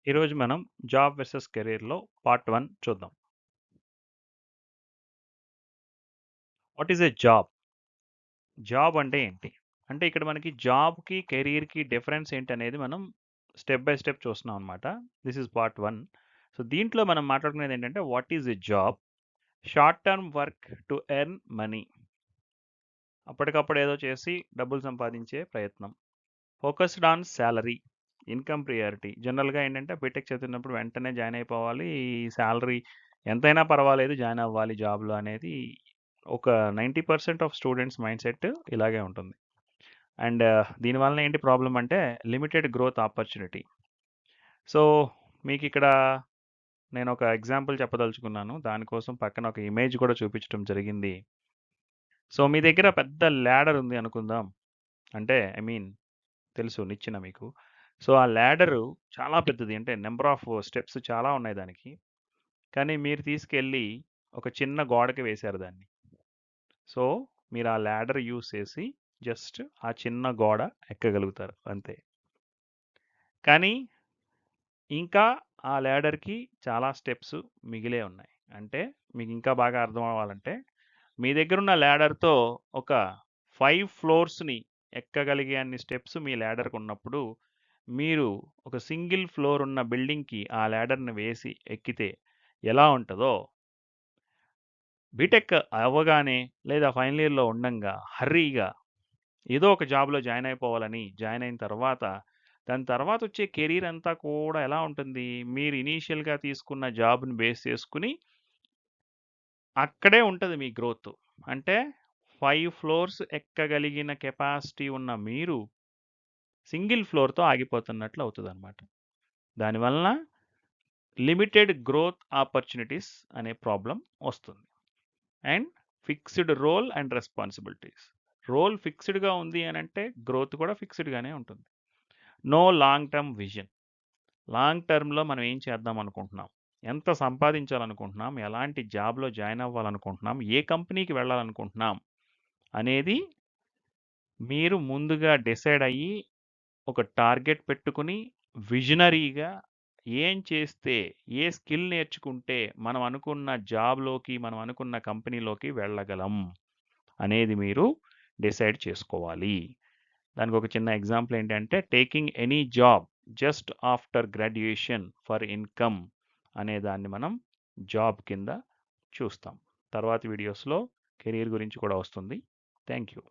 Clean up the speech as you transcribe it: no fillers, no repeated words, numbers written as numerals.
ఈరోజు మనం job versus కెరీర్‌లో పార్ట్ 1 చూద్దాం. What is a job? Job అంటే ఏంటి? అంటే ఇక్కడ మనకి జాబ్‌కి, కెరీర్‌కి డిఫరెన్స్ ఏంటనేది మనం స్టెప్ బై స్టెప్ చూస్తున్నాం అనమాట. This is part 1. సో, దీంట్లో మనం మాట్లాడుకునేది ఏంటంటే what is a job? Short term work to earn money. అప్పటికప్పుడు ఏదో చేసి డబ్బులు సంపాదించే ప్రయత్నం. Focused on salary, income priority. జనరల్‌గా ఏంటంటే బీటెక్ చదువుతున్నప్పుడు వెంటనే జాయిన్ అయిపోవాలి. సాలరీ ఎంతైనా పర్వాలేదు జాయిన్ అవ్వాలి జాబ్‌లో అనేది ఒక 90% ఆఫ్ స్టూడెంట్స్ మైండ్ సెట్ ఇలాగే ఉంటుంది. అండ్ దీనివలన ఏంటి ప్రాబ్లమ్ అంటే లిమిటెడ్ గ్రోత్ ఆపర్చునిటీ. సో, మీకిక్కడ నేను ఒక ఎగ్జాంపుల్ చెప్పదలుచుకున్నాను. దానికోసం పక్కన ఒక ఇమేజ్ కూడా చూపించడం జరిగింది. సో, మీ దగ్గర పెద్ద ల్యాడర్ ఉంది అనుకుందాం. అంటే ఐ మీన్ తెలుసు నిచ్చెన మీకు. సో, ఆ ల్యాడరు చాలా పెద్దది. అంటే నంబర్ ఆఫ్ స్టెప్స్ చాలా ఉన్నాయి దానికి. కానీ మీరు తీసుకెళ్ళి ఒక చిన్న గోడకి వేశారు దాన్ని. సో, మీరు ఆ ల్యాడర్ యూజ్ చేసి జస్ట్ ఆ చిన్న గోడ ఎక్కగలుగుతారు అంతే. కానీ ఇంకా ఆ ల్యాడర్‌కి చాలా స్టెప్స్ మిగిలే ఉన్నాయి. అంటే మీకు ఇంకా బాగా అర్థం అవ్వాలంటే మీ దగ్గరున్న ల్యాడర్‌తో ఒక 5 ఫ్లోర్స్‌ని ఎక్కగలిగే అన్ని స్టెప్స్ మీ ల్యాడర్‌కున్నప్పుడు, మీరు ఒక సింగిల్ ఫ్లోర్ ఉన్న బిల్డింగ్‌కి ఆ ల్యాడర్‌ని వేసి ఎక్కితే ఎలా ఉంటదో, బీటెక్ అవ్వగానే లేదా ఫైనల్ ఇయర్‌లో ఉండంగా హర్రీగా ఏదో ఒక జాబ్‌లో జాయిన్ అయిపోవాలని జాయిన్ అయిన తర్వాత, దాని తర్వాత వచ్చే కెరీర్ అంతా కూడా ఎలా ఉంటుంది? మీరు ఇనీషియల్‌గా తీసుకున్న జాబ్‌ని బేస్ చేసుకొని అక్కడే ఉంటది మీ గ్రోత్. అంటే 5 ఫ్లోర్స్ ఎక్కగలిగిన కెపాసిటీ ఉన్న మీరు సింగిల్ ఫ్లోర్‌తో ఆగిపోతున్నట్లు అవుతదనమాట. దానివలన లిమిటెడ్ గ్రోత్ ఆపర్చునిటీస్ అనే ప్రాబ్లమ్ వస్తుంది. And fixed role and responsibilities. Role ఫిక్స్డ్‌గా ఉంది అనంటే గ్రోత్ కూడా ఫిక్స్డ్‌గానే ఉంటుంది. No long term vision. Long టర్మ్‌లో మనం ఏం చేద్దాం అనుకుంటున్నాం? ఎంత సంపాదించాలనుకుంటున్నాం? ఎలాంటి జాబ్‌లో జాయిన్ అవ్వాలనుకుంటున్నాం? ఏ కంపెనీకి వెళ్ళాలనుకుంటున్నాం? అనేది మీరు ముందుగా డిసైడ్ అయ్యి, ఒక టార్గెట్ పెట్టుకొని, విజనరీగా ఏం చేస్తే, ఏ స్కిల్ నేర్చుకుంటే మనం అనుకున్న జాబ్‌లోకి, మనం అనుకున్న కంపెనీలోకి వెళ్ళగలం అనేది మీరు డిసైడ్ చేసుకోవాలి. దానికొక చిన్న ఎగ్జాంపుల్ ఏంటంటే, taking any job just after graduation for income అనే దాన్ని మనం జాబ్ కింద చూస్తాం. తర్వాతి వీడియోస్‌లో కెరీర్ గురించి కూడా వస్తుంది. Thank you.